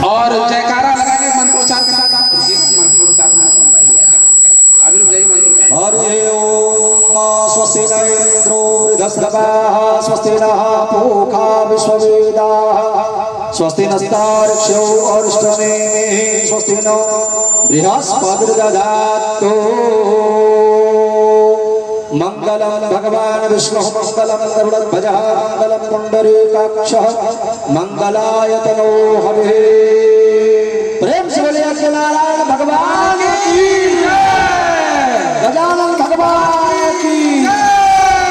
और जयकारा लगाएंगे मंत्रोच्चार के साथ। आप मंत्रोच्चार अभी रुक जाइए। मंत्रोच्चार। हरि ओम स्वस्ति न इंद्रो वृद्धस्रवाः स्वस्ति नः पूषा विश्ववेदाः स्वस्ति नस्तार्क्ष्यो अरिष्टनेमिः स्वस्ति नो बृहस्पतिर्दधातु। मंगलम भगवान विष्णु मंगलम गरुड़ध्वजः मंगलम पुंडरीकाक्षः मंगलायतनो हरिः। प्रेम से बोलिए नारायण भगवान की जय, गजानन भगवान की जय,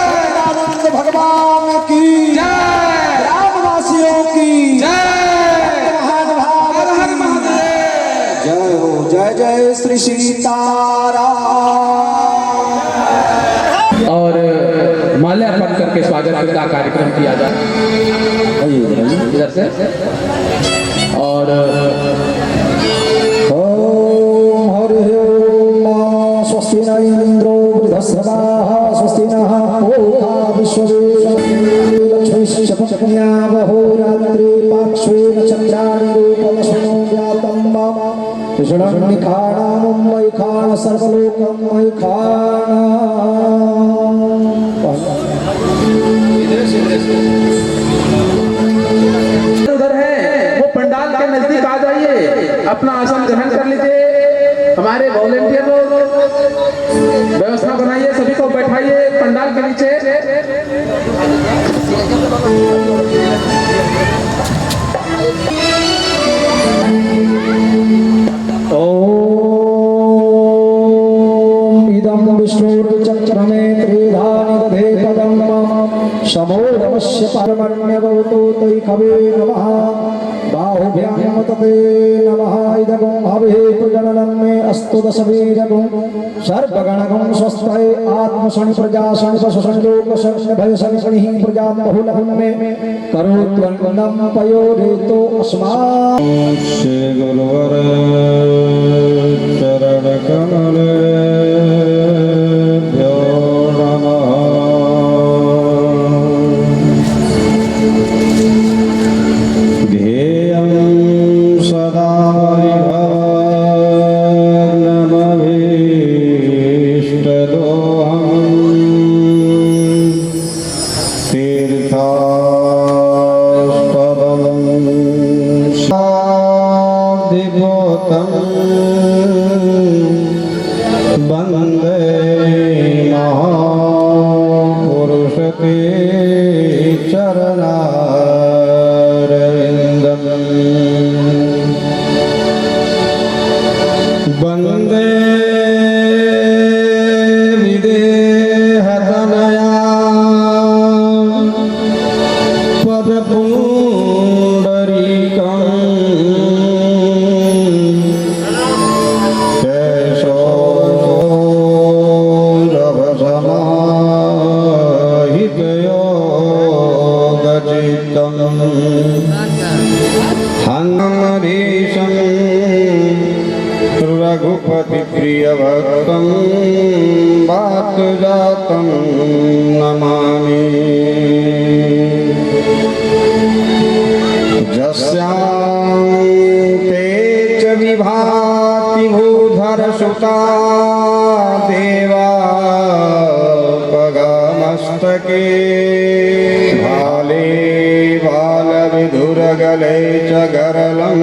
सच्चिदानंद भगवान की जय, ग्रामवासियों की जय, महानुभाव हर हर महादेव जय हो। जय जय श्री सीताराम। और माल्यार्पण करके स्वागत का कार्यक्रम किया जाए इधर से। और ओम हरि ओम स्वस्ति न इंद्रो वृद्धस्रवाः स्वस्ति नः पूषा विश्ववेदाः लक्ष्मीश्चपत्न्या बहोरात्रि पार्श्वेन चन्द्राणि रूपमश्विनो व्यातं मम कृष्णं निखाणां मयि खाण सर्वलोकं मयि खाण। उधर है वो पंडाल के नजदीक आ जाइए, अपना आसन ग्रहण कर लीजिए। हमारे वॉलेंटियर लोग व्यवस्था बनाइए, सभी को बैठाइए पंडाल के नीचे। ओम इदं विष्णुर्चक्रमे त्रिधानि दधे पदं शमो नमस्य परमण्यवतो तैखवे नमः बाहुभ्यां तते नमः इदगुं हविः प्रजननं मे अस्तु दशवीरगुं सर्वगणगुं स्वस्ते आत्मशनि प्रजा शनि पशुशनि लोकशनि भयशनि शनिः प्रजां बहुलहुं मे करोत्वन्नं पयोरेतो अस्मात्। श्री गुरुवर चरण कमले वंदे महापुरुष ते चरणारविंदम वंदे विदेहतनया पदपुंडरीकम् हनुमधीशं रघुपति प्रिय भक्तं वातजातं नमामि। जस्यां ते च विभाति भूधर सुता देवा पगमस्तके भाले बालविधुरगले च गरलं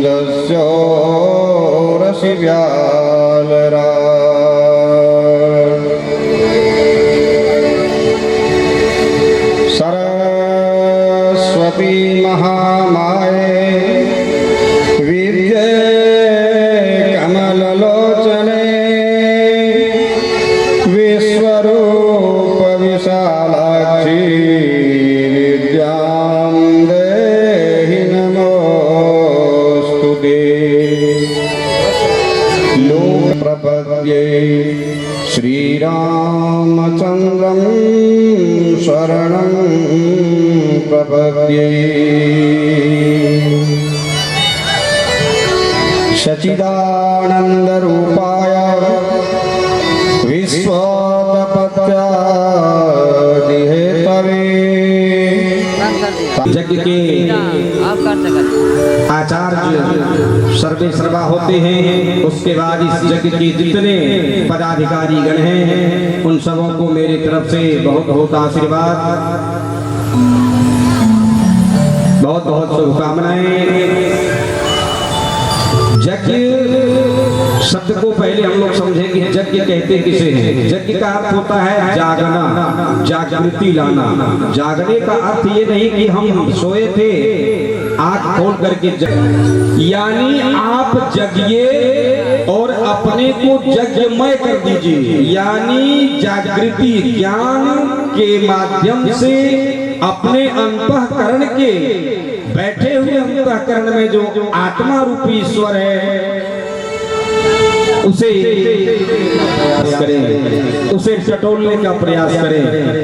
जस्योरसि व्यालरा। सरस्वती महामाये विद्ये कमललोचने विश्वरूप विशालाक्षी विद्यां देहि नमोस्तुते। लोक प्रपद्ये श्रीरामचन्द्रं शरणं प्रपद्ये। सच्चिदानन्दरूपाय विश्वोत्पत्त्यादिहेतवे यज्ञ के आचार्य सर्वे सर्वा होते हैं। उसके बाद इस यज्ञ के जितने पदाधिकारी गण हैं उन सबों को मेरी तरफ से बहुत बहुत आशीर्वाद, बहुत बहुत शुभकामनाएं। यज्ञ शब्द को पहले हम लोग समझे कि यज्ञ कहते किसे हैं। यज्ञ का अर्थ होता है जागना, जागृति लाना। जागने का अर्थ ये नहीं कि हम सोए थे आंख खोल करके यानी आप जगिए और अपने को यज्ञमय कर दीजिए। यानी जागृति ज्ञान के माध्यम से अपने अंतःकरण के बैठे हुए अंतःकरण में जो आत्मा रूपी ईश्वर है उसे करें, उसे टटोलने का प्रयास करें,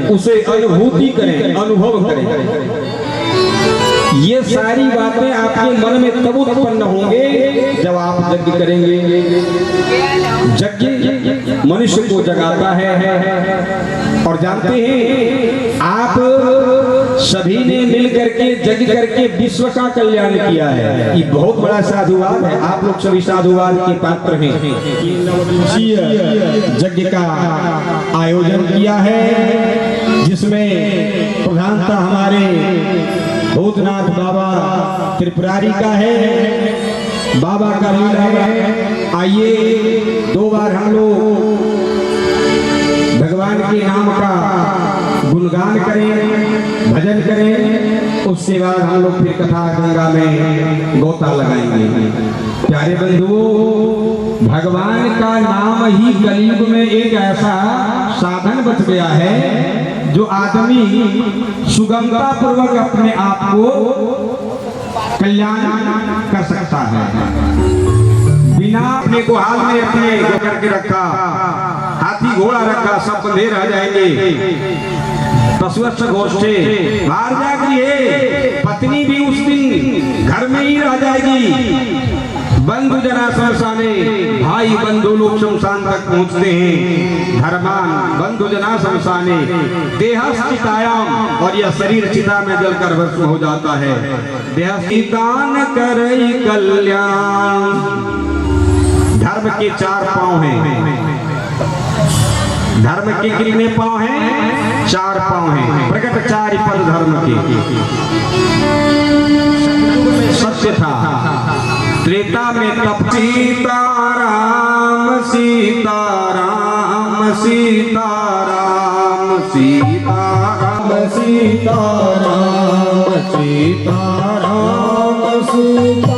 उसे अनुभूति करें, अनुभव करें। ये सारी बातें आपके मन में तब उत्पन्न होंगे जब आप यज्ञ करेंगे। यज्ञ मनुष्य को जगाता है। और जानते हैं आप सभी ने मिल करके यज्ञ करके विश्व का कल्याण किया है। ये बहुत बड़ा साधुवाद है। आप लोग सभी साधुवाद के पात्र हैं। यज्ञ का आयोजन किया है जिसमें प्रधानता हमारे भूतनाथ बाबा त्रिपुरारी का है, बाबा का लीला है। आइए 2 बार हम लोग भगवान के नाम का गुणगान करें, भजन करें। उसके बाद हम लोग फिर कथा गंगा में गोता लगाएंगे। प्यारे बंधुओं, भगवान का नाम ही कलयुग में एक ऐसा साधन बच गया है जो आदमी सुगमता पूर्वक अपने आप को कल्याण कर सकता है। बिना अपने को हाल में अपने करके रखा, हाथी घोड़ा रखा, सब बंधे रह जाएंगे। पशुवत्स गोष्ठे बाहर जाएगी, पत्नी भी उस दिन घर में ही रह जाएगी। बंधु जना शमशाने, भाई बंधु लोग शमशान तक पहुंचते हैं। धर्मान बंधु जना शमशाने देहस्थितायाम, और यह शरीर चिता में जलकर भस्म हो जाता है। देहस्थितान करई कल्याण। धर्म के 4 पांव हैं। धर्म के कितने पांव हैं? 4 पांव हैं। प्रकट 4 पद धर्म के। सत्य था, त्रेता में तप सीताराम सीताराम सीताराम सीताराम सीताराम सीताराम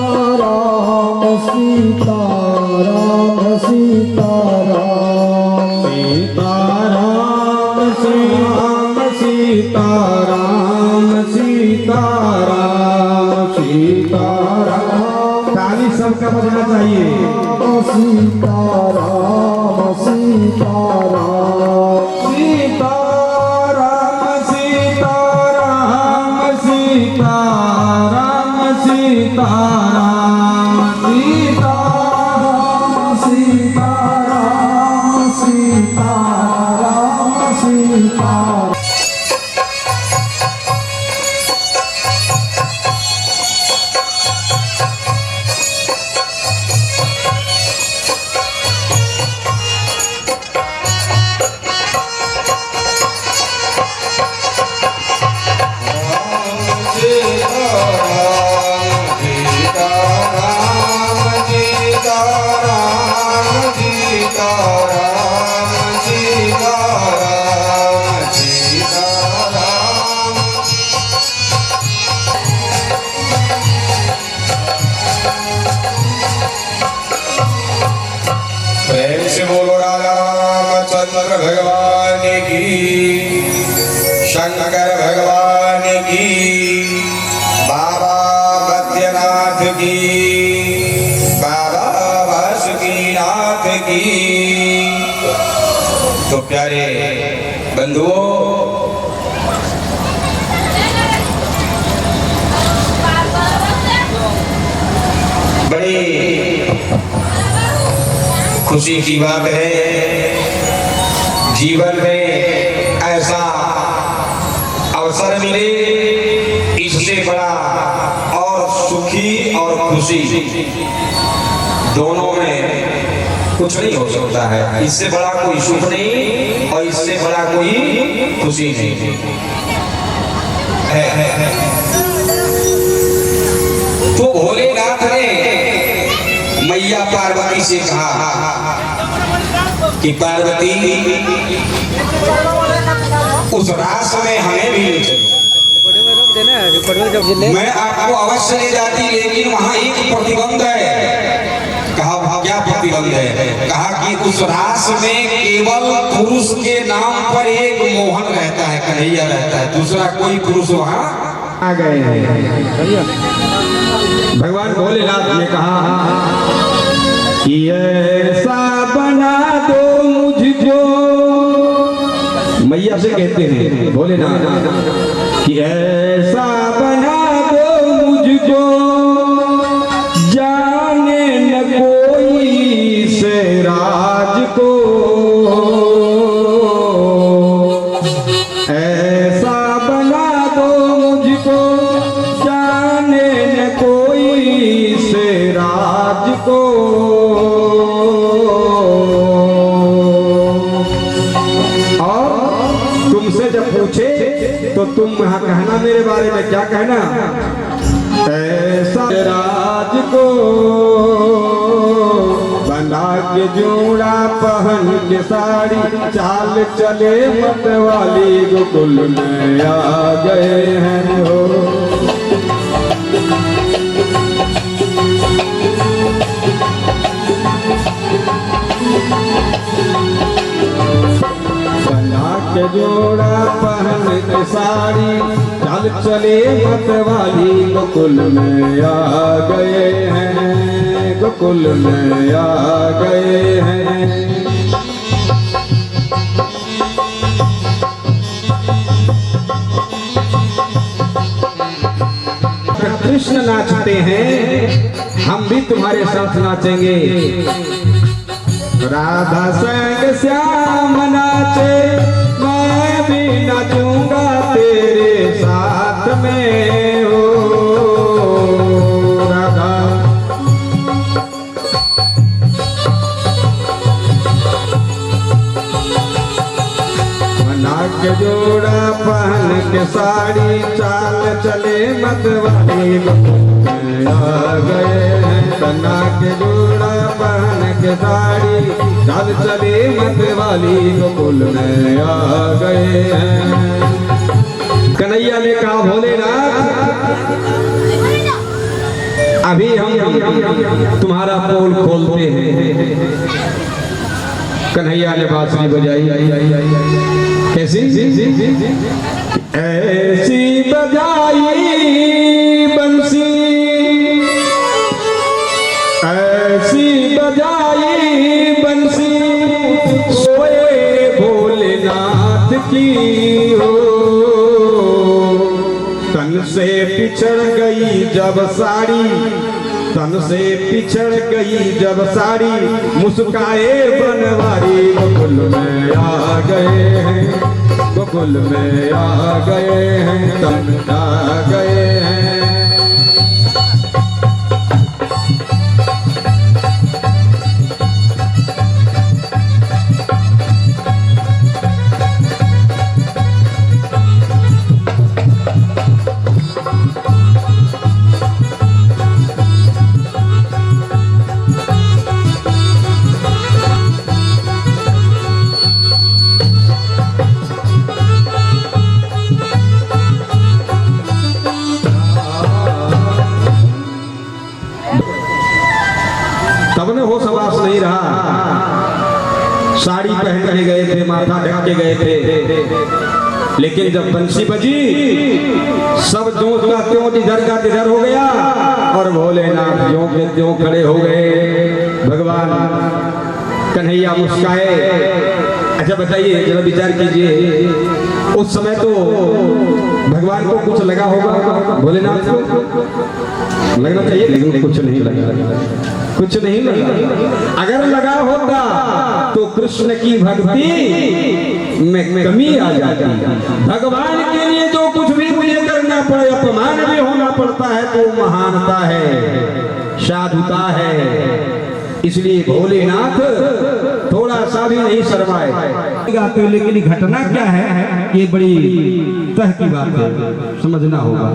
सीताराम सीताराम सीताराम सीताराम सीताराम सीताराम। ताली सबका बजना चाहिए। सीताराम सीताराम सीताराम सीताराम सीताराम सीताराम सीताराम सीताराम सीताराम सीताराम। प्रेम से बोलो राजा रामचंद्र भगवान की, शंकर भगवान की, बाबा बैद्यनाथ की, बाबा वासुकीनाथ की। तो प्यारे बंधुओं, बड़ी खुशी की बात है जीवन में ऐसा अवसर मिले बड़ा और सुखी और खुशी दोनों में कुछ नहीं हो सकता है। इससे बड़ा कोई सुख नहीं और इससे बड़ा कोई खुशी नहीं है। तो भोलेनाथ ने मैया पार्वती से कहा कि पार्वती उस रास में हमें भी ले चलो। मैं आपको अवश्य ले जाती, लेकिन वहां एक प्रतिबंध है। कहा क्या प्रतिबंध है? कहा कि उस रास में केवल पुरुष के नाम पर एक मोहन रहता है, कन्हैया रहता है, दूसरा कोई पुरुष वहां आ गए हैं। भगवान भोलेनाथ ने कहा कि ऐसा बना दो मुझको, मैया से कहते हैं भोलेनाथ कि ऐसा बना दो मुझको जाने न कोई से राज को, ऐसा बना दो मुझको जाने न कोई से राज को। और तुमसे जब पूछे तो तुम यहाँ कहना मेरे बारे में क्या कहना, ऐसा राज को बना के जोड़ा पहन के साड़ी चाल चले मत वाली गोकुल में आ गए हैं हो। बना के जोड़ा पहन के साड़ी चाल चले मत वाली गोकुल में आ गए हैं, गोकुल में आ गए हैं। कृष्ण नाचते हैं, हम भी तुम्हारे साथ नाचेंगे। राधा संग श्याम नाचे, मैं भी नाचूंगा तेरे साथ में हो। राधा बना के जोड़ा पहन के साड़ी चाल चले मत वाली गोकुल में आ गए हैं। बना के जोड़ा पहन के साड़ी चाल चले मत वाली गोकुल में आ गए हैं। कन्हैया ने कहा भोलेनाथ अभी हम तुम्हारा पोल खोलते हैं। कन्हैया ने बांसुरी बजाई, कैसी ऐसी बजाई बंसी, ऐसी बजाई बंसी सोए भोलेनाथ की हो। तन से पिछड़ गई जब साड़ी, तन से पिछड़ गई जब साड़ी मुस्काए बनवारी गोकुल में आ गए हैं, गोकुल में आ गए हैं, तन आ गए हैं। तब ने होश हवास नहीं रहा, साड़ी पहन के गए थे, माथा ढक के गए थे, लेकिन जब बंसी बजी सब जो का त्यों इधर का इधर हो गया और भोलेनाथ ज्यों के त्यों खड़े हो गए। भगवान कन्हैया मुस्काए। अच्छा बताइए जरा विचार कीजिए, उस समय तो भगवान को कुछ लगा होगा, भोलेनाथ को लगना चाहिए, लेकिन कुछ नहीं लगा, कुछ नहीं लगा। अगर लगा होता तो कृष्ण की भक्ति में कमी आ जाती। भगवान के लिए जो कुछ भी मुझे करना पड़े, अपमान भी होना पड़ता है तो महानता है, साधुता है। इसलिए भोलेनाथ थोड़ा सा भी नहीं शर्माए गाते, लेकिन घटना क्या है ये बड़ी तह की बात है, समझना होगा।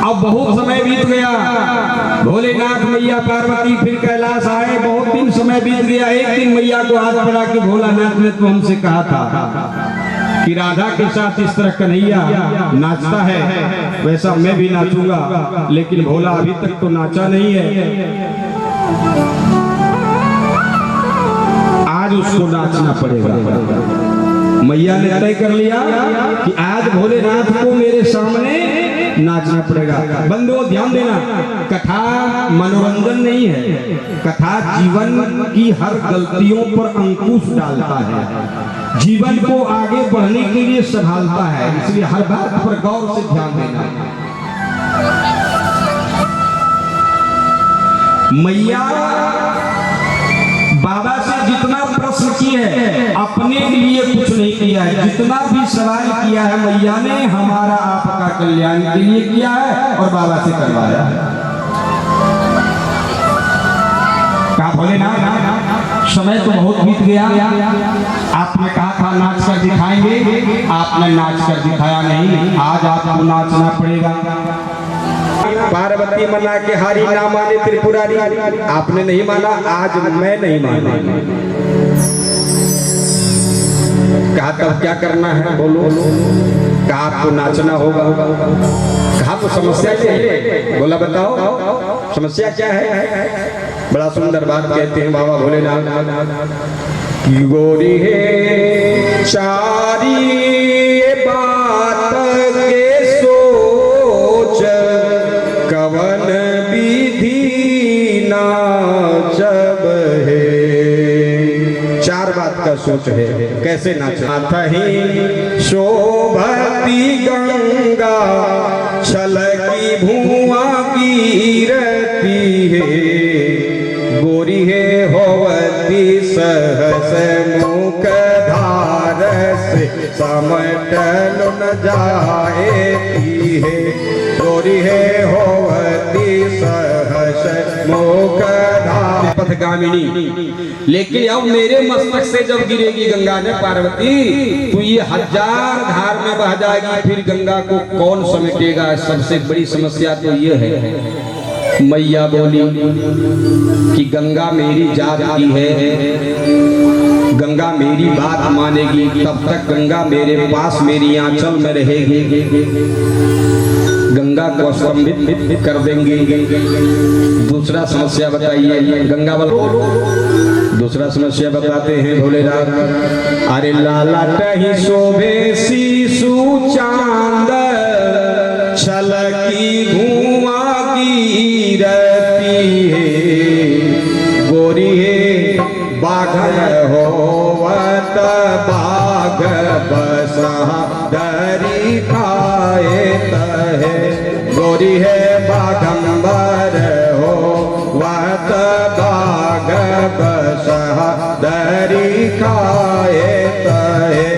अब बहुत समय बीत गया, भोलेनाथ मैया पार्वती फिर कैलाश आए, बहुत दिन समय बीत गया। एक दिन मैया को हाथ पड़ा कि भोलानाथ ने तो हमसे कहा था कि राधा के साथ इस तरह कन्हैया नाचता है, वैसा मैं भी नाचूंगा, लेकिन भोला अभी तक तो नाचा नहीं है। आज उसको नाचना पड़ेगा। मैया ने तय कर लिया कि आज भोलेनाथ को मेरे सामने नाचना पड़ेगा। बंधुओं ध्यान देना, कथा मनोरंजन नहीं है, कथा जीवन की हर गलतियों पर अंकुश डालता है, जीवन को आगे बढ़ने के लिए संभालता है। इसलिए हर बात पर गौर से ध्यान देना। मैया बाबा से जितना प्रश्न किए है अपने लिए कुछ नहीं किया है, जितना भी सवाल किया है मैया ने हमारा आपका कल्याण के लिए किया है और बाबा से करवाया है। कहा भोलेनाथ समय तो बहुत बीत गया, आपने कहा था नाच कर दिखाएंगे, आपने नाच कर दिखाया नहीं, आज आपको नाचना पड़ेगा। पार्वती मना के हारी ना माने त्रिपुरारी, आपने नहीं माना, आज मैं नहीं माना। कहा तब क्या करना है बोलो, कहा आपको नाचना होगा। कहा तो समस्या क्या है, बोला बताओ समस्या क्या है। बड़ा सुंदर बात कहते हैं बाबा भोलेनाथ की गोरी है चारी बात के सोच, कवन विधि नाचब है। चार बात का सोच है कैसे नाचे। ही शोभती गंगा छलकी धुआं गिरती है, गोरी है होवती सहस मुख धार से समटल न जाएती है, गोरी है होवती सहस मुख धार पथगामिनी। लेकिन अब मेरे मस्तक से जब गिरेगी गंगा ने पार्वती तो ये 1000 धार में बह जाएगी, फिर गंगा को कौन समेटेगा। सबसे बड़ी समस्या तो ये है। मैया बोली कि गंगा मेरी जात की है, गंगा मेरी बात मानेगी, तब तक गंगा मेरे पास मेरी आंचल में रहेगी, गंगा को स्तंभित कर देंगे। दूसरा समस्या बताइए गंगा वालों, दूसरा समस्या बताते हैं भोलेनाथ। अरे लाला टही शोभे शिशु चांद छलकी धुआं गिरती है, गोरी है बाघ होवत बाघ बसा डरी खाए है, गोरी है बाघंबर हो वत बाघ बसा डरी खाए है।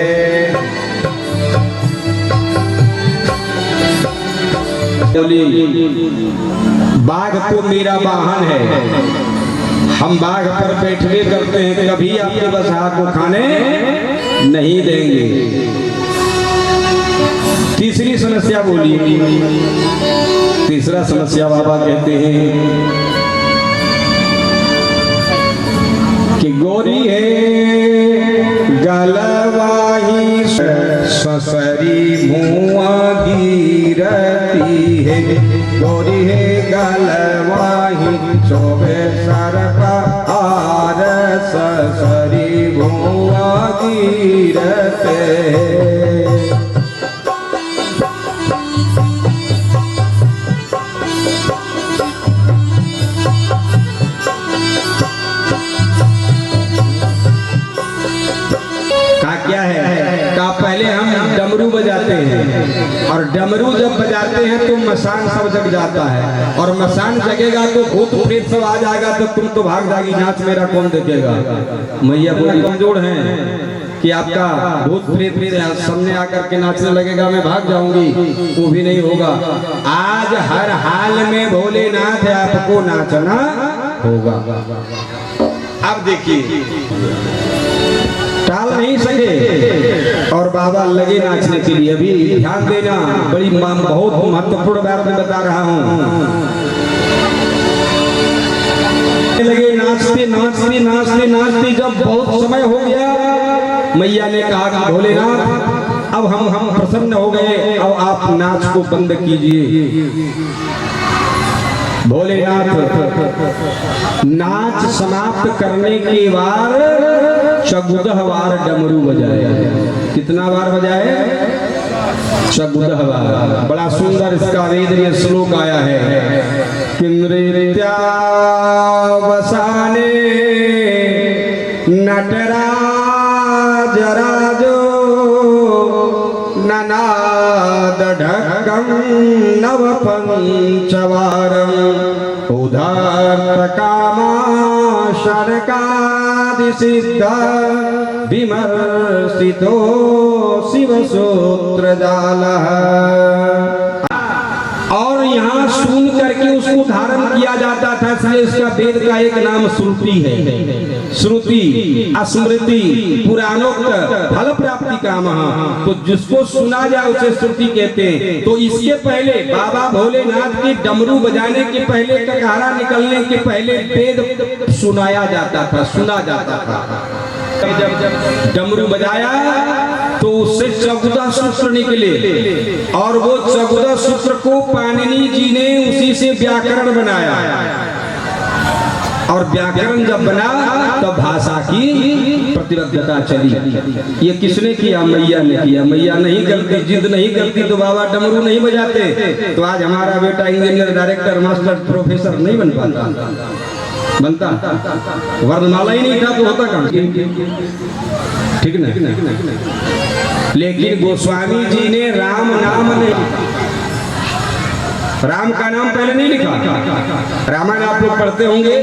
बाघ तो मेरा वाहन है, हम बाघ पर बैठने करते हैं, कभी आपके बसहा को खाने नहीं देंगे। तीसरी समस्या बोली, तीसरा समस्या बाबा कहते हैं कि गोरी है गलवाही ससरी मुआ गिरती है, गोरी है गलवाही शोभे सर्प आर ससरी मुआ गिरते क्या है। का पहले हम डमरू बजाते हैं और डमरू जब बजाते हैं तो मसान सब जग जाता है, और मसान जगेगा तो भूत प्रेत सब आ जाएगा, तो तुम तो भाग जाएगी, नाच मेरा कौन देखेगा। मैया बोली कमजोर हैं कि आपका भूत प्रेत मेरे सामने आकर के नाचने लगेगा, मैं भाग जाऊंगी, वो भी नहीं होगा। आज हर हाल में भोलेनाथ आपको नाचना होगा। अब देखिए टाल नहीं सके और बाबा लगे नाचने के लिए। अभी ध्यान देना, बड़ी बहुत महत्वपूर्ण बात मैं बता रहा हूँ। लगे नाचते नाचते नाचते नाचते, जब बहुत समय हो गया मैया ने कहा कि भोलेनाथ अब हम प्रसन्न हो गए, अब आप नाच को बंद कीजिए। भोलेनाथ नाच समाप्त करने के बाद 14 बार डमरू बजाए। कितना बार बजाए? 14 बार। बड़ा सुंदर इसका वेद में श्लोक आया है कि नृत्या वसाने नटराज राजो ननाद ढक्कं नव पंचवारं उदार्त कामा शरकादि सिद्ध विमर्शितो शिव सूत्र जालः। और यहाँ सुन करके उसको धारण किया जाता था, इसलिए इसका वेद का एक नाम श्रुति है। श्रुति, स्मृति, पुराणोक्त, फल प्राप्ति का महा। तो जिसको सुना जाए उसे श्रुति कहते हैं। तो इसके पहले बाबा भोलेनाथ की डमरू बजाने के पहले, ककारा निकलने के पहले वेद सुनाया जाता था, सुना जाता था। जब डमरू बजाया तो उससे 14 सूत्र निकले और वो 14 सूत्र को पाणिनि जी ने उसी से व्याकरण बनाया। और व्याकरण जब बना तो भाषा की प्रतिबद्धता चली। ये किसने किया? मैया ने किया। मैया नहीं करती, जिद नहीं करती तो बाबा डमरू नहीं बजाते। तो आज हमारा बेटा इंजीनियर, डायरेक्टर, मास्टर, प्रोफेसर नहीं बन पाता, बनता वर्णमाला ही नहीं था तो होता कहाँ? ठीक ना? लेकिन गोस्वामी जी ने राम नाम नहीं, राम का नाम पहले नहीं लिखा। रामायण आप लोग पढ़ते होंगे,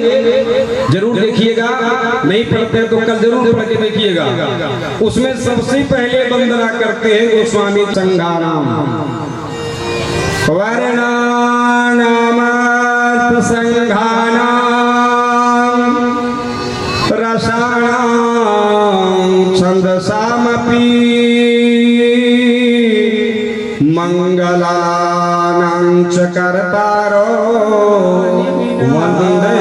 जरूर देखिएगा। नहीं पढ़ते तो कल जरूर पढ़ के देखिएगा। उसमें सबसे पहले वंदना करते हैं गोस्वामी संघानाम, वर्णानाम संघानाम रसाणाम छंदसामपि मंगलानां च कर्तारो वन्दे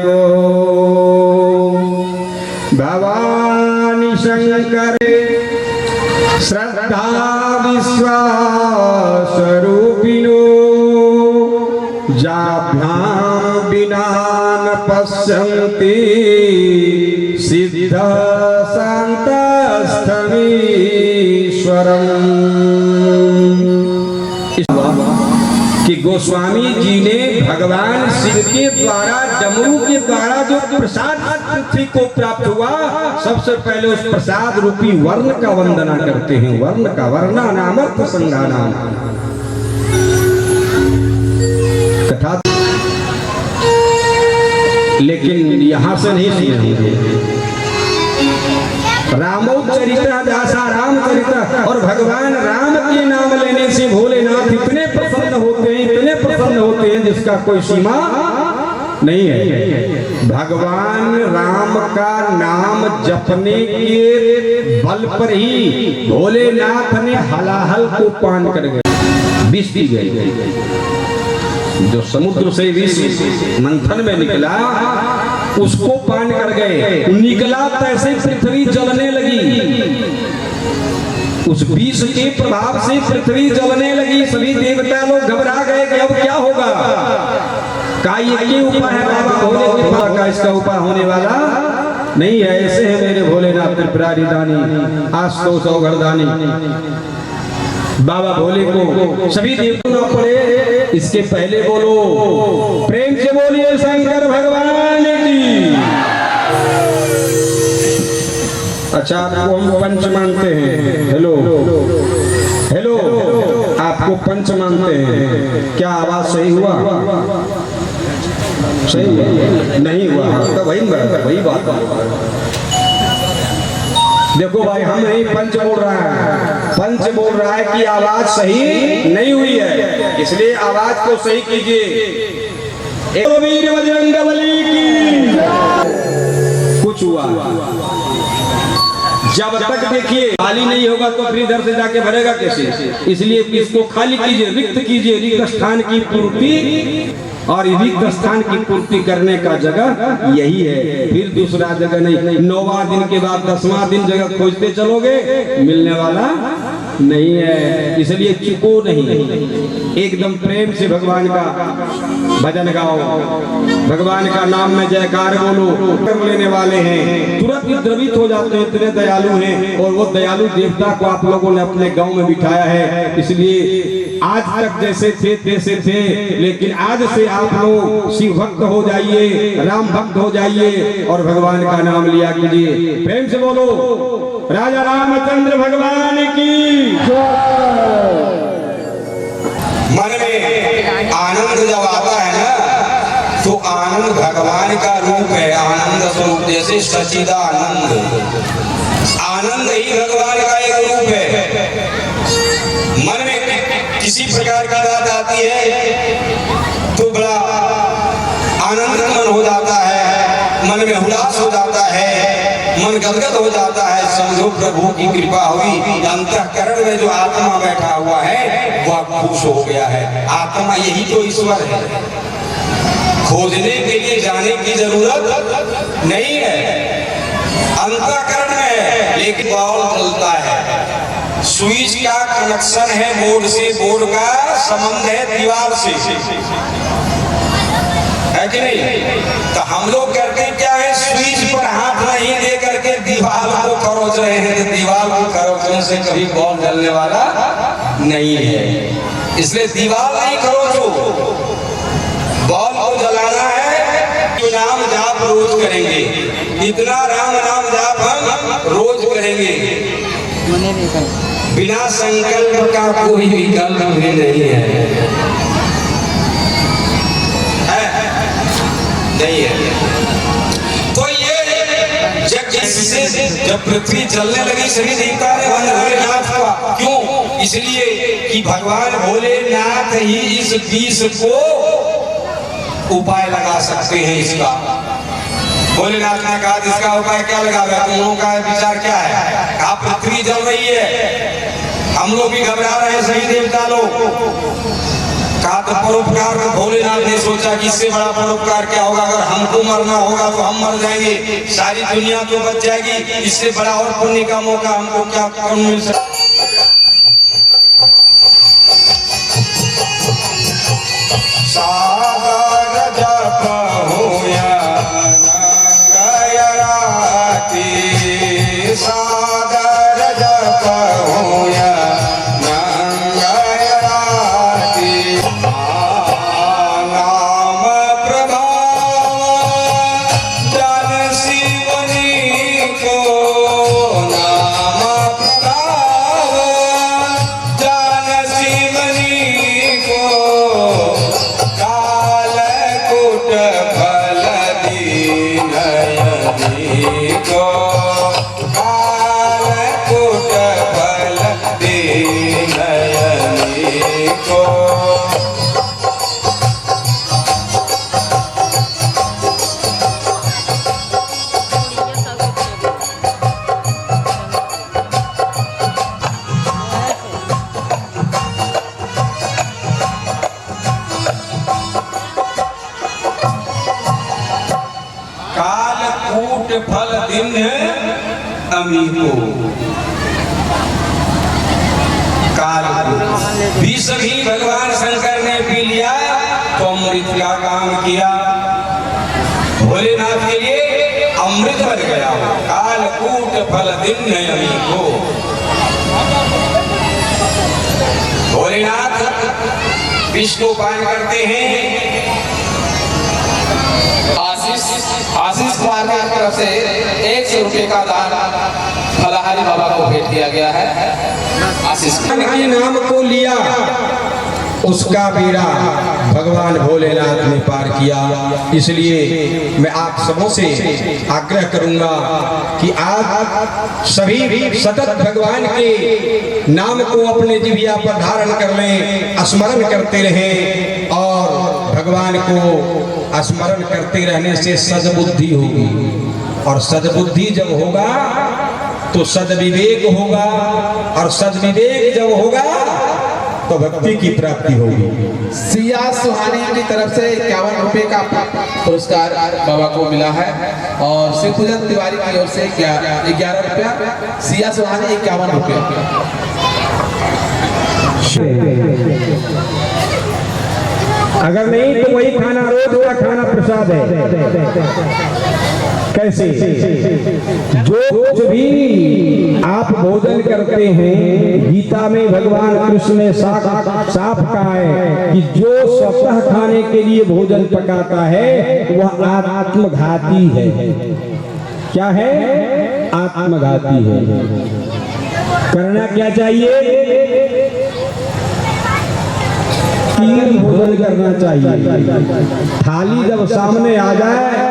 गो भवानी शंकरे श्रद्धा विश्वास रूपिणो जाभ्यां विना न पश्यन्ति सिद्ध कि गोस्वामी जी ने भगवान शिव के द्वारा, डमरू के द्वारा जो प्रसाद पृथ्वी को प्राप्त हुआ, सबसे पहले उस प्रसाद रूपी वर्ण का वंदना करते हैं। वर्ण का, वर्णा नाम अर्थ संघानाम कथा। लेकिन यहां से नहीं सुने होंगे रामोचरित दासा रामचरित। और भगवान राम के नाम लेने से भोलेनाथ इतने प्रसन्न होते हैं, इतने प्रसन्न होते हैं जिसका कोई सीमा नहीं है। भगवान राम का नाम जपने के बल पर ही भोलेनाथ ने हलाहल को पान कर गए, विष पी गए। जो समुद्र से विष मंथन में निकला उसको पान कर गए। निकला तैसे पृथ्वी जलने लगी, उस विष के प्रभाव से पृथ्वी जलने लगी। सभी देवता लोग घबरा गए कि अब क्या होगा। का ये उपाय है बाबा भोले के पास का? इसका उपाय होने वाला नहीं है। ऐसे है मेरे भोलेनाथ त्रिपुरारी दानी, आशुतोष औघड़दानी। बाबा भोले को सभी देवता पड़े। इसके पहले बोलो, प्रेम से बोलिए शंकर भगवान की। अच्छा, आपको हम पंच मानते हैं। हेलो हेलो, आपको पंच मानते हैं। क्या आवाज सही हुआ? सही हुआ? नहीं हुआ तो वही बात। देखो भाई, हम नहीं पंच बोल रहा है, पंच बोल रहा है कि आवाज सही नहीं हुई है, इसलिए आवाज को सही कीजिए। वीर बजरंगबली की कुछ हुआ जब तक देखिए खाली नहीं होगा तो फिर इधर से जाके भरेगा कैसे, इसलिए इसको खाली कीजिए, रिक्त कीजिए। रिक्त स्थान की पूर्ति, और रिक्त स्थान की पूर्ति करने का जगह यही है, फिर दूसरा जगह नहीं। 9वां दिन के बाद 10वां दिन जगह खोजते चलोगे, मिलने वाला नहीं है, इसलिए चुको नहीं। एकदम प्रेम से भगवान का भजन गाओ, भगवान का नाम में जयकार बोलो। कर्म लेने वाले हैं तुरंत ही द्रवित हो जाते हैं, इतने दयालु हैं, और वो दयालु देवता को आप लोगों ने अपने गांव में बिठाया है। इसलिए आज तक जैसे थे तैसे थे, लेकिन आज से आप लोग शिव भक्त हो जाइए, राम भक्त हो जाइए, और भगवान का नाम लिया कीजिए। प्रेम से बोलो राजा रामचंद्र भगवान की जय। मन में आनंद जब आता है ना, तो आनंद भगवान का रूप है, आनंद स्वरूप। जैसे सच्चिदानंद, आनंद ही भगवान का एक रूप है। मन में किसी प्रकार की बात आती है तो बड़ा आनंदित मन हो जाता है, मन में उल्लास हो जाता है, मन गदगद हो जाता है। समझो प्रभु की कृपा हुई, अंतःकरण में जो आत्मा बैठा हुआ है वह खुश हो गया है। आत्मा यही तो ईश्वर है, खोजने के लिए जाने की जरूरत नहीं है, अंतःकरण में है। लेकिन बॉल चलता है, स्विच का कनेक्शन है बोर्ड से, बोर्ड का संबंध है दीवार से, है कि नहीं? तो हम लोग करते क्या है, स्विच पर हाथ नहीं दे करके दीवार को खरोच रहे हैं, तो दीवार को खरोचने से कभी बॉल जलने वाला नहीं है। इसलिए दीवार नहीं खरोचो, बॉल को जलाना है। तो नाम जाप रोज करेंगे, इतना राम नाम जाप हम रोज करेंगे, बिना संकल्प का कोई विकल्प भी नहीं है, नहीं है। तो ये जब पृथ्वी चलने लगी, सभी देवता ने भोलेनाथ का, क्यों? इसलिए कि भगवान भोलेनाथ ही इस विष को उपाय लगा सकते हैं। इसका भोलेनाथ ने कहा इसका उपाय क्या लगावे, तुम लोगों का विचार क्या है? कहा पृथ्वी जल रही है, हम लोग भी घबरा रहे हैं, सभी देवता लोग। कहा तो परोपकार, भोलेनाथ ने सोचा कि इससे बड़ा परोपकार क्या होगा, अगर हमको मरना होगा तो हम मर जाएंगे, सारी दुनिया तो बच जाएगी, इससे बड़ा और पुण्य का मौका हमको क्या मिल सकता। सागर जप होया सागर जप होया नाम प्रभाव जन शिवनी को, नाम प्रभाव जन शिवनी को, काल कुट फल दीनयनी को, फल दिन अमीको, काल विष भी भगवान शंकर ने पी लिया तो अमृत का काम किया, भोलेनाथ के लिए अमृत बन गया। कालकूट फल दिन अमीको, भोलेनाथ विष को पान करते हैं। आशीष कुमार की तरफ से 100 रुपए का दान फलाहारी बाबा को भेंट किया गया है। आशीष के नाम को लिया उसका बेड़ा भगवान भोलेनाथ ने पार किया। इसलिए मैं आप सबों से आग्रह करूंगा कि आप सभी सतत भगवान के नाम को अपने जिह्वा पर धारण कर लें, स्मरण करते रहें, और भगवान को स्मरण करते रहने से सद्बुद्धि होगी, और सद्बुद्धि जब होगा तो सद्विवेक होगा, और सद्विवेक जब होगा तो भक्ति की प्राप्ति होगी। सिया सुहानी की तरफ से 51 रुपए का पुरस्कार बाबा को मिला है, और शिवपूजन तिवारी की ओर से 11 रुपया, सिया सुहानी 51 रुपया। अगर नहीं तो वही खाना रोज का खाना प्रसाद है। कैसे? जो कुछ भी आप भोजन करते हैं, गीता में भगवान कृष्ण ने साफ कहा है कि जो स्वतः खाने के लिए भोजन पकाता है वह आत्मघाती है। क्या है? आत्मघाती है। करना क्या चाहिए? तीन भोजन करना चाहिए। थाली जब सामने आ जाए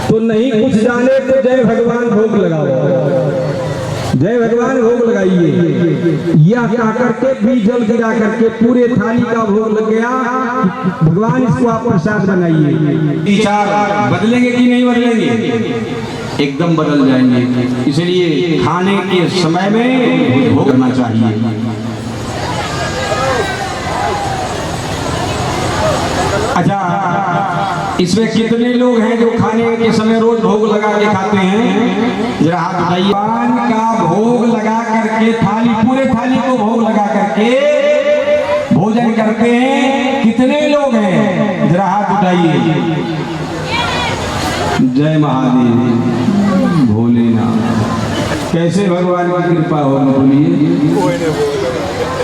तो नहीं कुछ जाने तो जय भगवान भोग लगाओ, जय भगवान भोग लगाइए। यह क्या करके बीज जल गिरा करके पूरे थाली का भोग लग गया, भगवान इसको आप प्रसाद बनाइए। विचार बदलेंगे कि नहीं बदलेंगे? एकदम बदल जाएंगे। इसलिए खाने के समय में भोग करना चाहिए। अच्छा, इसमें कितने लोग हैं जो खाने के समय रोज भोग लगा के खाते हैं? जरा हाथ उठाइए। भगवान का भोग लगा करके थाली, पूरे थाली को भोग लगा करके भोजन करते हैं, कितने लोग हैं? जरा हाथ उठाइए। जय महादेव भोलेनाथ। कैसे भगवान की कृपा हो, बोलिए।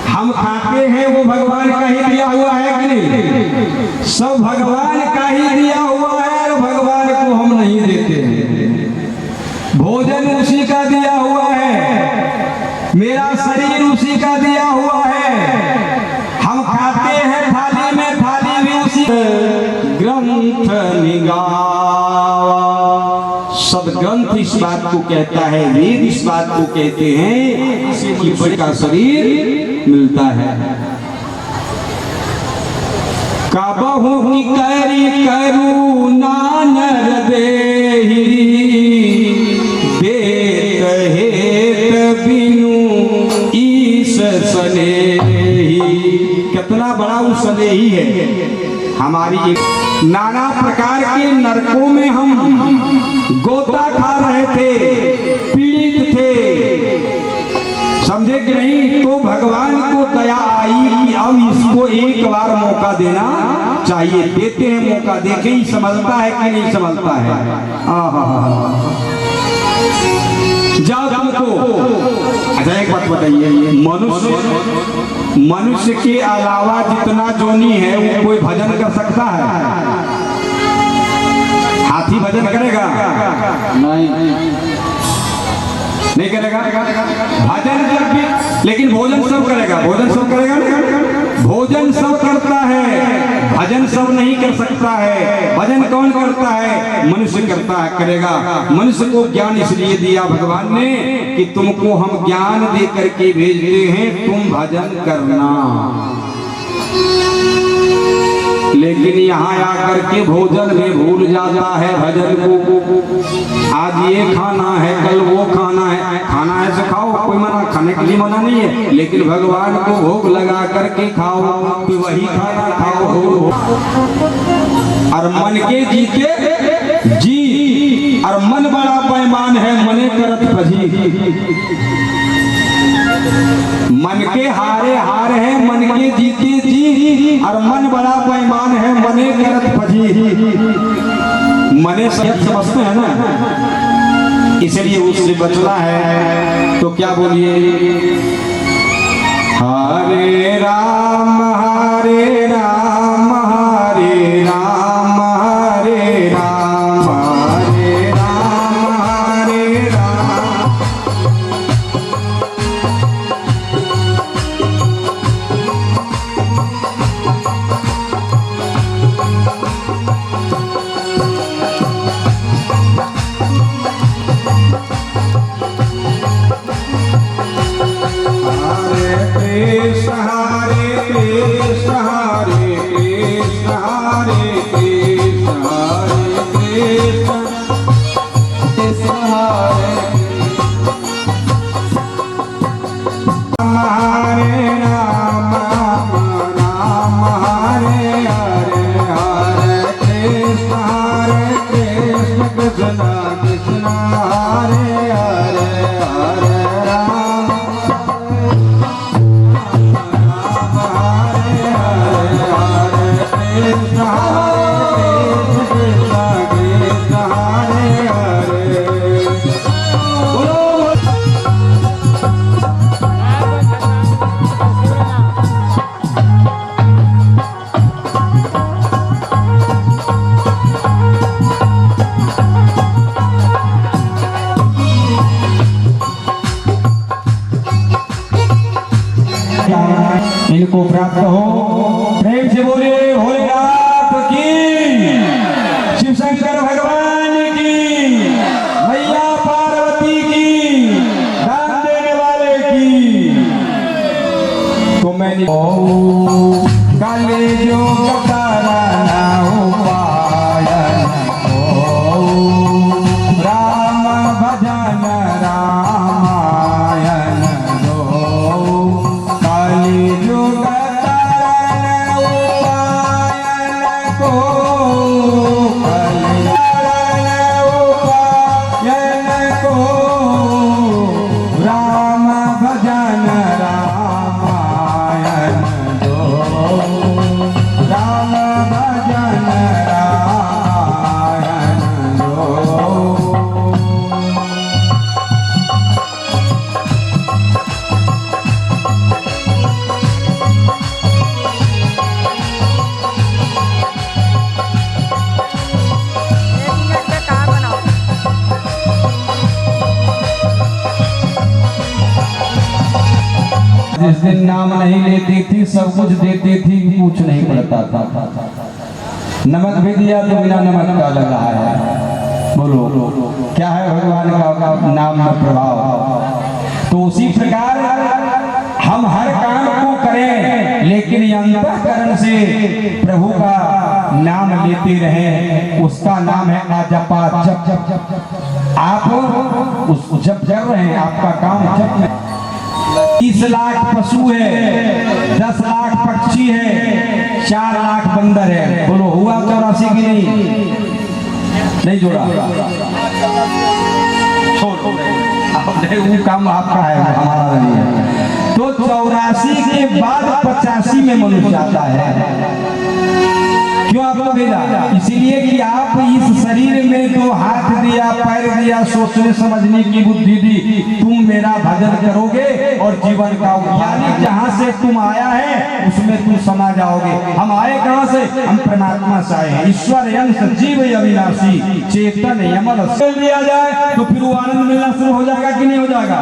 हम खाते हैं वो भगवान का ही दिया हुआ है कि नहीं? सब भगवान का ही दिया हुआ है, और भगवान को हम नहीं देते हैं। भोजन उसी का दिया हुआ है, मेरा शरीर उसी का दिया हुआ है। हम खाते हैं थाली में, थाली भी उसी। ग्रंथ निगावा, सब ग्रंथ इस बात को कहता है, वेद इस बात को कहते हैं कि बड़े का शरीर मिलता है। काबहु की करी करुणा नर देहि, देत हेत बिनु ईश सनेही। कितना बड़ा वो सनेही है। हमारी नाना प्रकार के नरकों में हम गोता खा रहे थे, पीड़ित थे, समझे कि नहीं? तो भगवान को दया आई कि अब इसको एक बार मौका देना चाहिए। देते हैं मौका, देखे ही समझता है कि नहीं समझता है। जाओ तुमको। अच्छा एक बात बताइए, मनुष्य के अलावा जितना जोनी है वो कोई भजन कर सकता है? हाथी भजन करेगा? नहीं करेगा। भजन कर भी, लेकिन भोजन सब करेगा। भोजन सब करेगा, भोजन सब करता है, भजन सब नहीं कर सकता है। भजन कौन करता है? मनुष्य करता है, करेगा। मनुष्य को ज्ञान इसलिए दिया भगवान ने कि तुमको हम ज्ञान दे करके भेजते हैं, तुम भजन करना। लेकिन यहाँ आकर के भोजन में भूल जाता है भजन को। आज ये खाना है, कल वो खाना है। खाना है तो खाओ, कोई मना, खाने के लिए मना नहीं है, लेकिन भगवान को भोग लगा करके खाओ तो वही खाना खाओ। और मन के जीते जी, और मन बड़ा पैमान है, मने करत भजी। मन के हारे हार है, मन के जीते जी, और मन बड़ा पैमान है, मने करत भजी। मने सही समझते हैं ना, इसलिए उससे बचना है। तो क्या बोलिए? हरे राम हरे राम हरे राम हरे राम हरे राम हरे राम। प्रेम से बोले भोलेनाथ की, शिव शंकर भगवान की, मैया पार्वती की, दान देने वाले की। तो मैंने काले जो कतारा ना हो पायन हो, राम भजन रामायण दो, काले जो कतारा ना हो पायन को, कल्याण हो पायन को, राम भजन रामायण दो, राम भजन रामायण दो। जिस दिन नाम नहीं लेती थी सब कुछ देती थी, कुछ नहीं पड़ता था। नमक भी दिया तो बिना नमक का लगा है। बोलो क्या है भगवान का नाम में प्रभाव। तो उसी प्रकार हम हर काम को करें, लेकिन अंतःकरण से प्रभु का नाम लेते रहें। उसका नाम है आजपा जप। आप उस जप कर रहे हैं, आपका काम जप में। 30 लाख पशु है, 10 लाख पक्षी है, 4 लाख बंदर है। बोलो हुआ 84 की नहीं जोड़ा। वो काम आपका है, हमारा नहीं है। तो 84 के बाद 85 में मनुष्य आता है। क्यों आपको भेजा? इसीलिए कि आप इस शरीर में तो हाथ दिया, पैर दिया, सोचने समझने की बुद्धि दी। तुम मेरा भजन करोगे और जीवन का यानी जहाँ से तुम आया है उसमें तुम समा जाओगे। हम आए कहाँ से? हम परमात्मा से आए हैं। ईश्वर अंश जीव अविनाशी चेतन यमल दिया जाए तो फिर वो आनंद मिलना शुरू हो जाएगा कि नहीं हो जाएगा?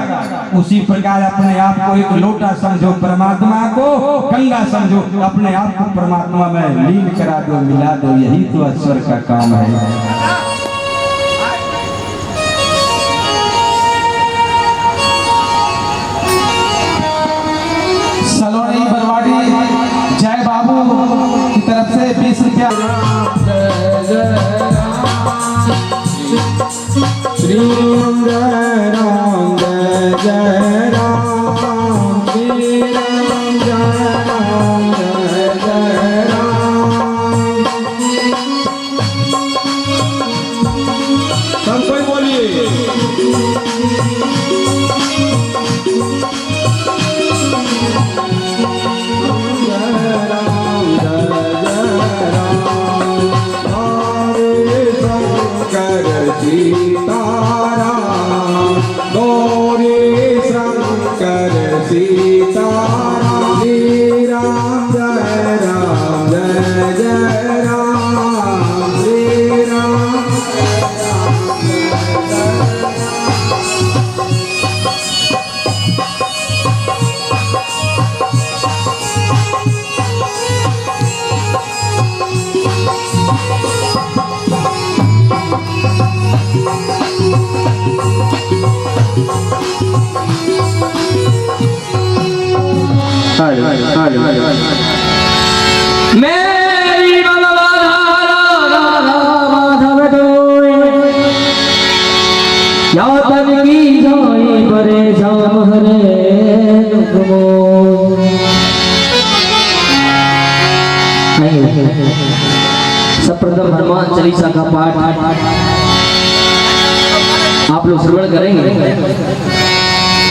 उसी प्रकार अपने आप को एक लोटा समझो, परमात्मा को गंगा समझो, अपने आप को परमात्मा में लीन करा दो, मिला दो। यही तो ईश्वर का काम है। सलोनी बरवाड़ी जय बाबू की तरफ से 20 रुपया। श्री राम जय राम जय राम, श्री राम जय राम जय राम। सब कोई बोलिए। सीताराम गौरी शंकर सीताराम, श्री राम जय राम जय राम, श्री राम मेरी माधव या तन की जाई बरे जाम हरे दुखमो। सप्रथम हनुमान चालीसा का पाठ आप लोग श्रवण करेंगे।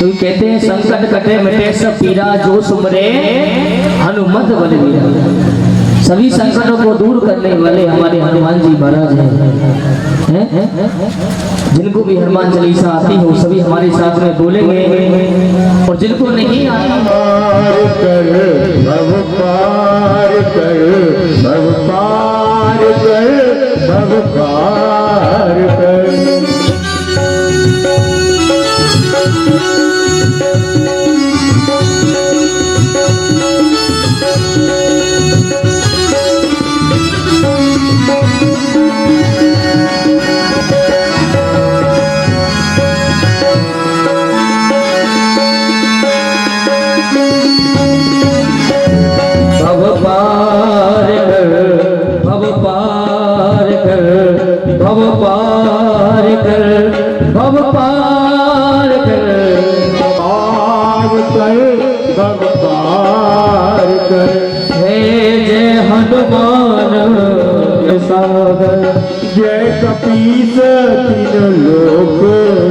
तो कहते हैं संकट कटे मिटे सब पीरा, जो सुमरे हनुमत बलवीरा। सभी संकटों को दूर करने वाले हमारे हनुमान जी महाराज हैं। जिनको भी हनुमान चालीसा आती हो सभी हमारे साथ में बोलेंगे, और जिनको नहीं आती पार कर भव पार कर, भव पार कर, भव पार कर। हनुमान सागर। जय कपीस तीन लोक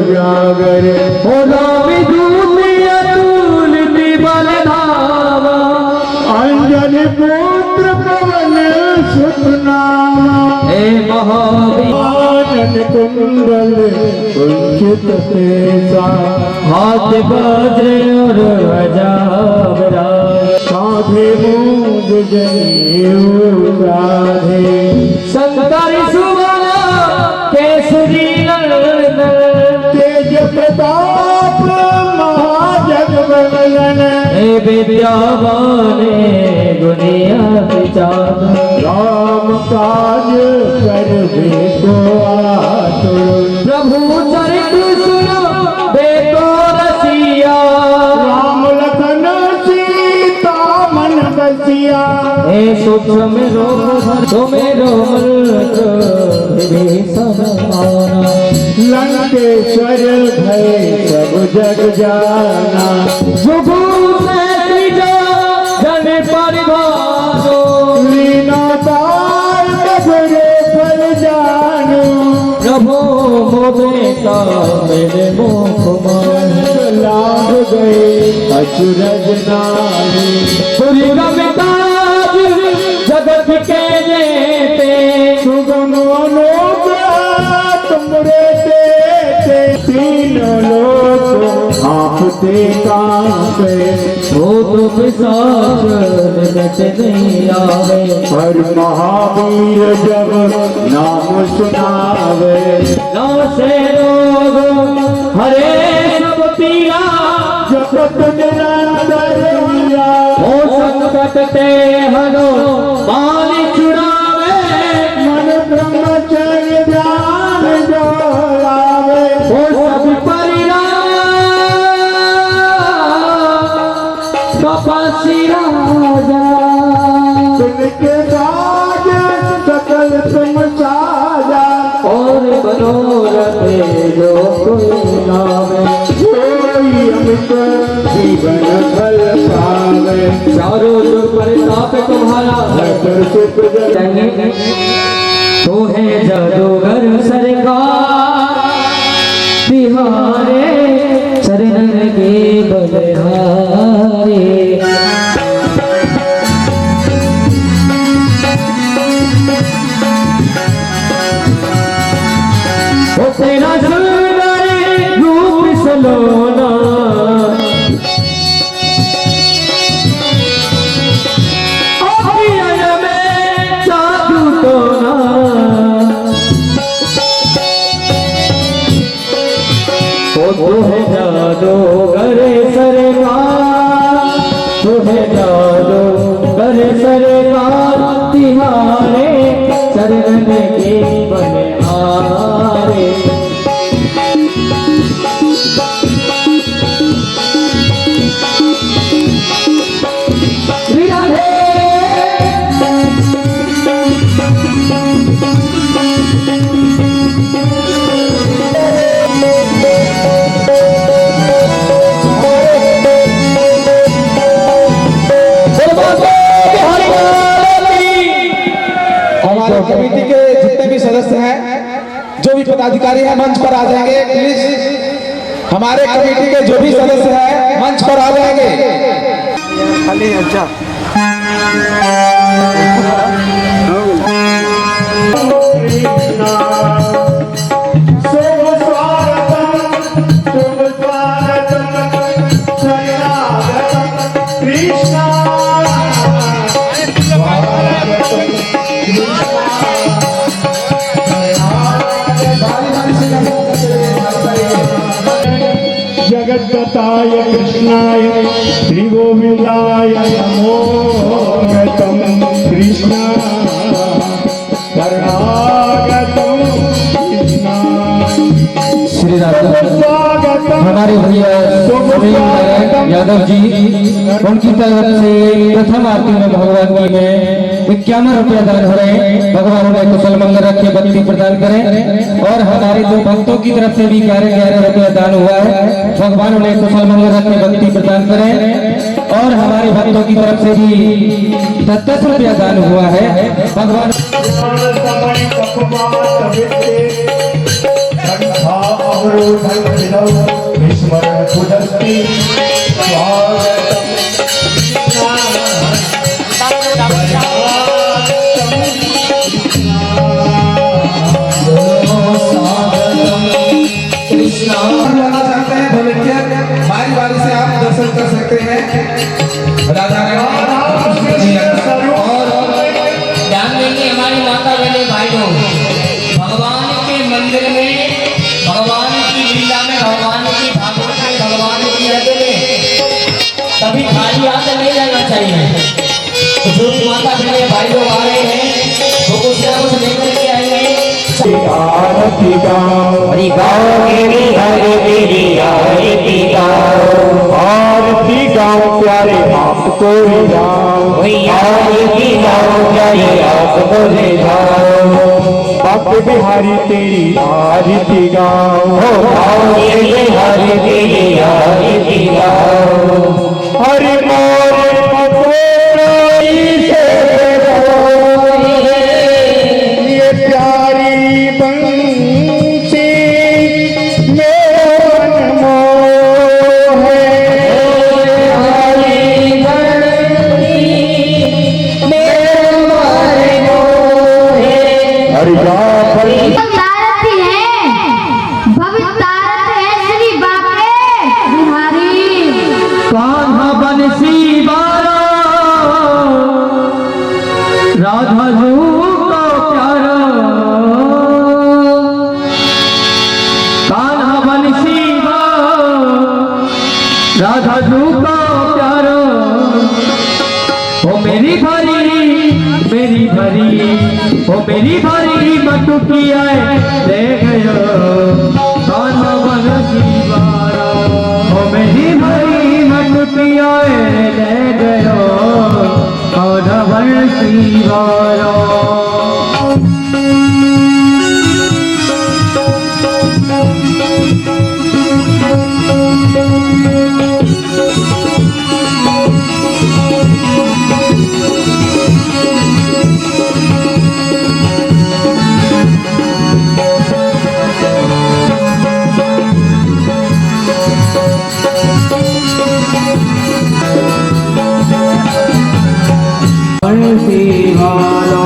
जागर। हो राम दूत अतुल बल धामा। अंजन पुत्र पवन सुत नामा। हे महावीर आनन कुंडल कुंचित केसा। हाथ वज्र और ध्वजा विराज। कांधे मूंज जनेऊ साधे। शंकर सुवन केसरी नंदन। तेज प्रताप महाजगवंदन। हे विद्यावान गुनिया विचार। राम काज करबे को आतुर। प्रभु चरित्र सुनो देखो रसिया। राम लखन सीता मन बसिया। हे सूक्ष्म रोग भर तुम्हें समाना। लंकेश्वर भय सब जग जाना। जुगु से जन परिवारो। लीना तार मधुरे फल जानो। प्रभु मोदे का मेरे मुख मान। लाभ गए अचरज नारी। पूरी कविताज जगत के जेते। सुगम लोक तुमरे देते। तीन लोक आपते कांपे। भूत पिशाच निकट नहीं आवे। पर महावीर जब नाम सुनावे। नासे रोग हरे सब पीरा। जगत निरंतर मिया। हो संकट ते हरो मानि छुड़ावे। मन ब्रह्मचर्य ध्यान जोड़ावे। हो सब परिरा तपस्वी राजा। तुमके काज सकल तुम साजा। और मनोरथ जो कोई लावे। कोई अमित जीवन फल पावे। चारों जुग परिताप तुम्हारा। हर सुख जन तो है जादूगर सरकार। बिहारे शरण के बलिहारे। ओ तेरा सुंदर रूप सलोना। अभिनय में जादू टोना। ओ तुहे जादूगर सरकार। तुहे जादूगर सरकार। तिहारे शरण के बलिहारे। हमारे कमेटी के जितने भी सदस्य हैं, जो भी पदाधिकारी हैं, मंच पर आ जाएंगे प्लीज। हमारे कमेटी के जो भी सदस्य हैं मंच पर आ जाएंगे। शुभ स्वागतम शुभ स्वागतम शरणागतम कृष्णा। जगद्गताय कृष्णाय श्री गोविंदाय नमो गतम कृष्णा। शरणागतम कृष्णा। श्री राम स्वागतम हमारे भैया सुनील नारायण यादव जी उनकी तरफ से प्रथम आरती में भगवान की में 51 रुपया दान हो रहे हैं। भगवान उन्हें कुशल मंगल रखे, बत्ती प्रदान करें। और हमारे दो भक्तों की तरफ से भी 11 रुपया दान हुआ है। भगवान उन्हें कुशल मंगल रखे, बत्ती प्रदान करें। और हमारे भक्तों की तरफ से भी 10 रुपया दान हुआ है। भगवान समय पक्वात विद्ये कंठा अवरोधन विदौ विस्मरण पुदस्ति स्वागतम करना चाहते हैं वॉलंटियर, बारी बारी से आप दर्शन कर सकते हैं। राधा और ध्यान देंगे हमारी माता बहने भाइयों, भगवान के मंदिर में, भगवान की लीला में, भगवान की भागवत में, भगवान की रथ में कभी खाली हाथ नहीं जाना चाहिए। तो जो भी माता बहने भाई लोग आ रहे हैं वो कुछ ना कुछ लेकर के आएंगे। आरती गाओ, हरि गाओ मेरी हरि तेरी आरती गाओ, आरती गाओ प्यारे आपको रिझाओ, आरती गाओ प्यारे आपको रिझाओ, बाके बिहारी तेरी आरती गाओ, मेरी हरि तेरी आरती गाओ। हरि मोरे पकोड़ी से ये प्यारी बंसी मेरा मन मोह हरि भव्य आरती है, भव्य आरती है श्री बाके बिहारी। कान्हा बंसी वाला राधा जू को प्यारा, कान्हा बंसी वाला राधा जू को प्यारा। ओ मेरी भरी, मेरी भरी, ओ मेरी भरी मटुकी आए ले गयो कान्हा बंसी वाला। ओ मेरी भरी मटुकी आए ले गयो कान्हा बंसी वाला। बंसी वाला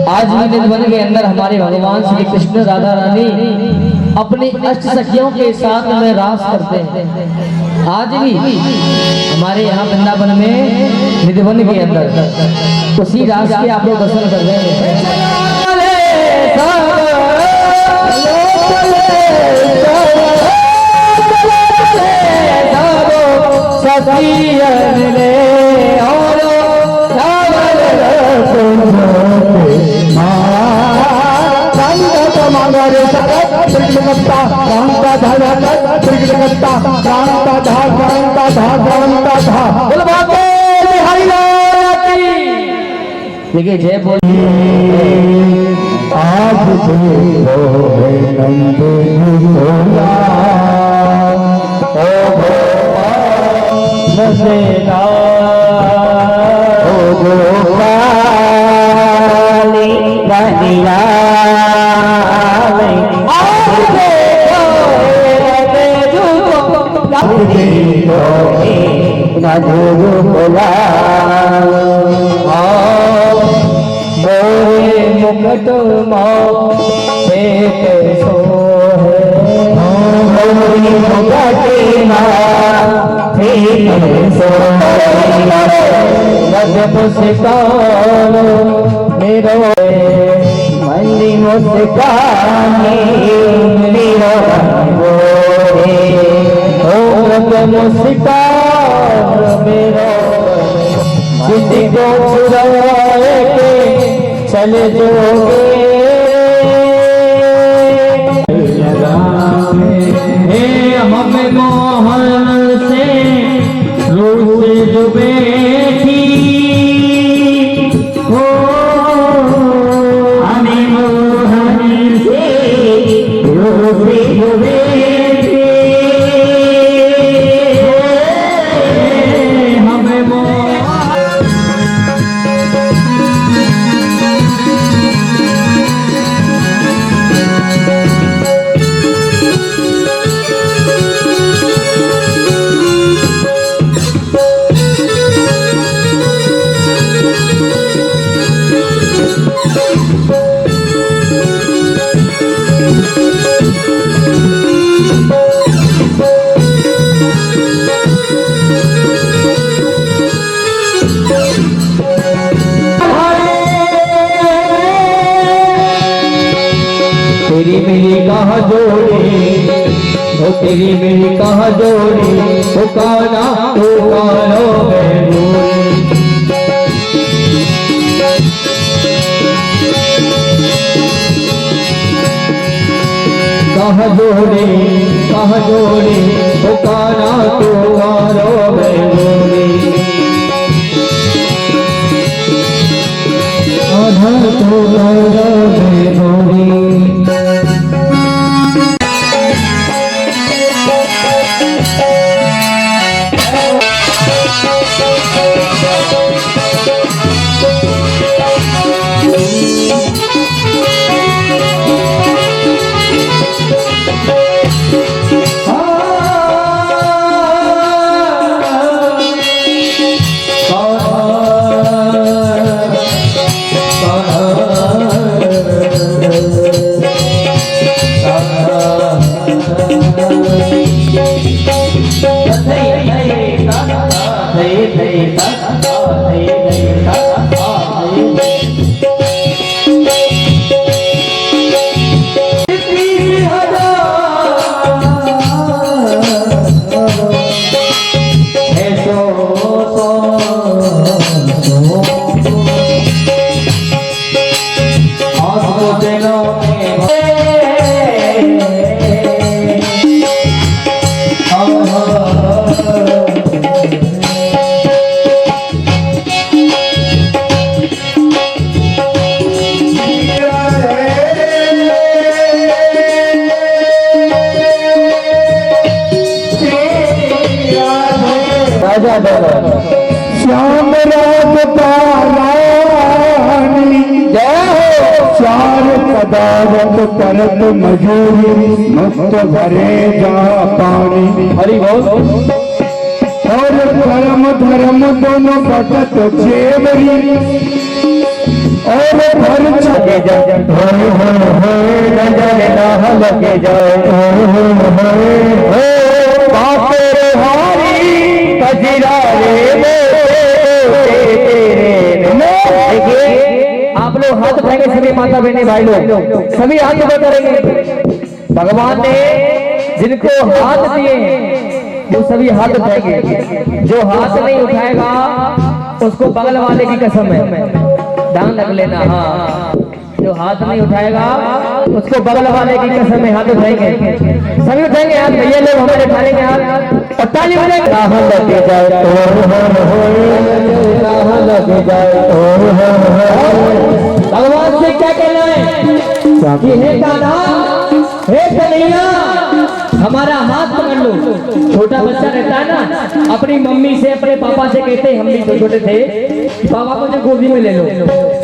आज के दिन वन के अंदर हमारे भगवान श्री कृष्ण राधा रानी अपनी अष्ट सखियों के साथ में रास करते हैं। आज भी हमारे यहाँ वृंदावन में निधिवन के अंदर उसी रास के आप लोग दर्शन कर रहे हैं। मांगा रे सकत देखिए जय बोल आज देखो है नंद भोला ओ नसेला ओ गोपाली बनिया आज देखो नंद भोला मोरे मुकुट मोहे सो है मोरी मुकुट मोहे सो रज मुस्कान मेरो मंदी मुस्कानी मेरो गोरे ओ रज मुस्कान मेरो जिंदगी को छुड़ाए के चले जोगे हे हमें मोहन से रोज जो बैठी हो हमें मोहन से रोज जो बैठी हमें तेरी मेरी कहाँ जोड़ी ओ तेरी मेरी कहाँ जोड़ी ओ काना तो कानो में डोरी कहाँ जोड़ी ओ काना तो कानो में डोरी आधा तो कानो में डोरी श्याम राग पारानी जय हो चार कदावत करत मजूरी मुक्त भरे जा पानी हरि बोल और कर्म धर्म दोनों बटत जेवरी और घर चले जाए नजर ना लगे जाए बापे हारी कजरा देखिए आप लोग हाथ उठाएंगे सभी माता बहने भाई लोग सभी हाथ ऊपर करेंगे भगवान ने जिनको हाथ दिए वो सभी हाथ उठाएंगे जो हाथ नहीं उठाएगा उसको बगल वाले की कसम है ध्यान रख लेना हाँ जो हाथ नहीं उठाएगा उसको बगल वाले की कसम में हाथ उठाएंगे सभी उठाएंगे हाथ ये लोग हमें उठाएंगे हाथ और ताली बजाएंगे कहाँ लगे जाए तो लगे जाए क्या कहना है कि हे कान्हा, हे कन्हैया, हमारा हाथ पकड़ लो। छोटा बच्चा रहता है ना, अपनी मम्मी से अपने पापा से कहते, हम भी छोटे छोटे थे, पापा को जो गोदी में ले लो,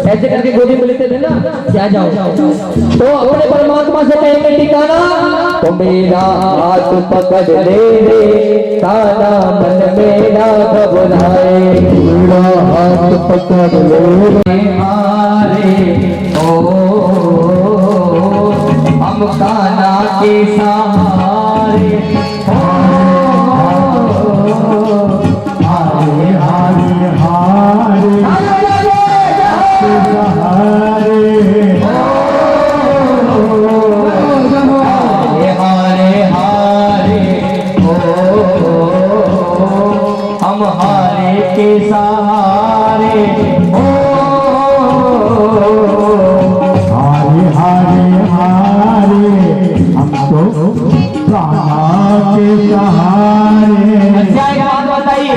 ऐसे करके गोदी में लेते थे ना, क्या जाओ। तो अपने परमात्मा से कहेंगे ठिकाना, तो मेरा हाथ पकड़ ले रे कान्हा, मन मेरा घबराए, मेरा हाथ पकड़ ले हारे ओ हम कान्हा के सहारे, हारे हारे हारे हारे हारे हम हारे के सहारे, हारे हारे हारे हम तो कान्हा के सहारे। अच्छा एक बात बताइए,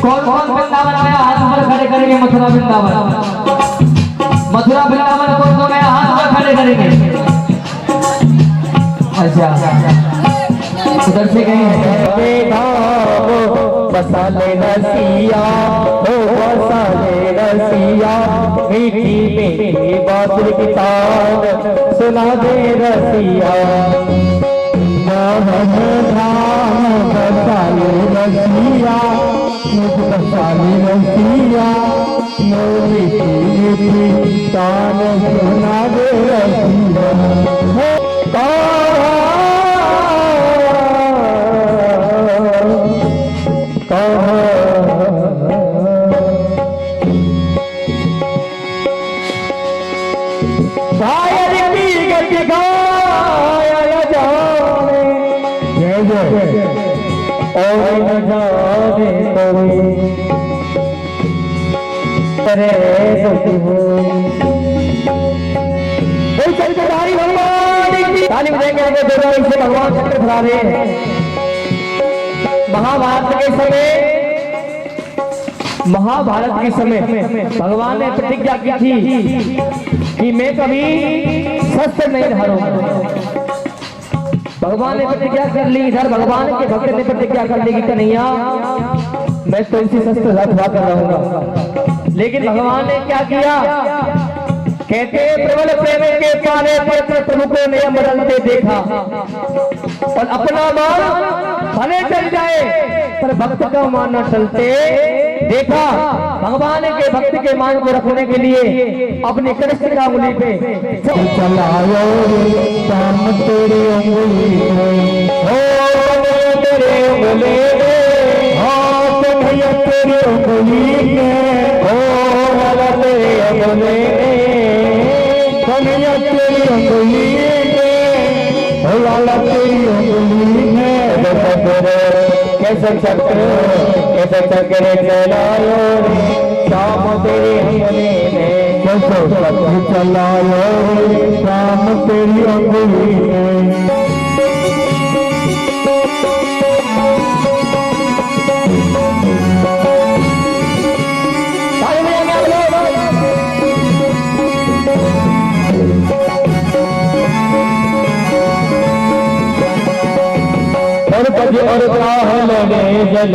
कौन कौन वृंदावन में हाथ ऊपर खड़े करेंगे? मथुरा वृंदावन, मथुरा वृंदावन कौन कौन है हाथ ऊपर खड़े करेंगे? अच्छा उधर से कहें बसाले रसिया, ओ बसाले रसिया, मीठी मीठी बांसुरी की तान सुना दे रसिया, बसाले रसिया, बसाले रसिया, मीठी मीठी तान सुना दे रसिया। ताली बजाएंगे से भगवान चक्र फरा रहे हैं। महाभारत के समय भगवान ने प्रतिज्ञा की थी कि मैं कभी शस्त्र नहीं धारूंगा। भगवान ने प्रतिज्ञा कर ली, इधर भगवान के भक्त ने प्रतिज्ञा कर ली कि कन्हैया मैं तो इसी शस्त्र रखवा कर रहूंगा। लेकिन भगवान ने क्या किया? कहते प्रबल प्रेम के पाले पर प्रभु को नियम बदलते देखा, और अपना मान भले चल जाए पर भक्त का मान न चलते देखा। भगवान के भक्त के मान को रखने के लिए अपने कृष्ण का उंगली पे चलाओ शाम तेरे उंगली में, हो तेरे उंगली में, हो कन्हैया तेरे उंगली में, हो वाला तेरे उंगली में, कन्हैया तेरी उंगली में, हो वाला तेरी उंगली में। कैसे चक्र चलायो शाम तेरी उंगली में, कैसे चक्र चलायो शाम तेरी उंगली में। और